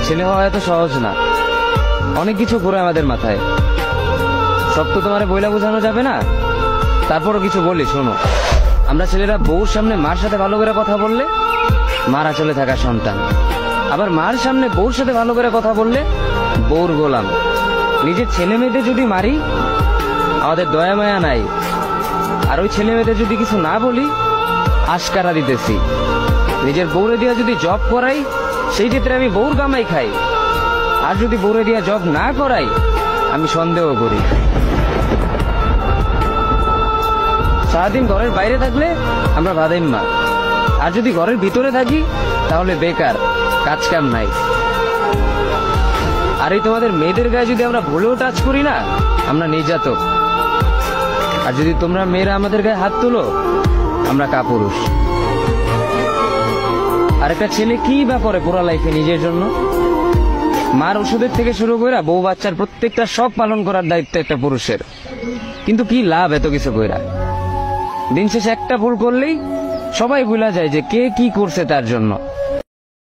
ছেলে হওয়া এত সহজ না, অনেক কিছু ঘুরে আমাদের মাথায়। সব তো তোমারে বইলা বোঝানো যাবে না, তারপরও কিছু বলি শোনো। আমরা ছেলেরা বউর সামনে মার সাথে ভালো করে কথা বললে মারা চলে থাকা সন্তান, আবার মার সামনে বউর সাথে ভালো করে কথা বললে বউর গোলাম। নিজের ছেলে মেয়েদের যদি মারি আমাদের দয়া মায়া নাই, আর ওই ছেলে মেয়েদের যদি কিছু না বলি আশকারা দিতেছি। নিজের বউরে দিয়া যদি জব করাই সেই ক্ষেত্রে আমি বউর কামাই খাই, আর যদি বউরে দিয়া জব না করাই আমি সন্দেহ করি। সারাদিন ঘরের বাইরে থাকলে আমরা ভাদাইম্মা, আর যদি ঘরের ভিতরে থাকি তাহলে বেকার, কাজ কাম নাই। আর এই তোমাদের মেয়েদের গায়ে যদি আমরা ভুলেও টাচ করি না আমরা নির্যাতক, আর যদি তোমরা মেয়েরা আমাদের গায়ে হাত তুলো আমরা কাপুরুষ। আর একটা ছেলে কি বা করে পুরো লাইফে নিজের জন্য? মার ওষুধের থেকে শুরু করে বউ বাচ্চার প্রত্যেকটা সব পালন করার দায়িত্ব একটা পুরুষের। কিন্তু কি লাভ এত কিছু কইরা? দিন শেষে একটা ভুল করলেই সবাই ভুলা যায় যে কে কি করছে তার জন্য।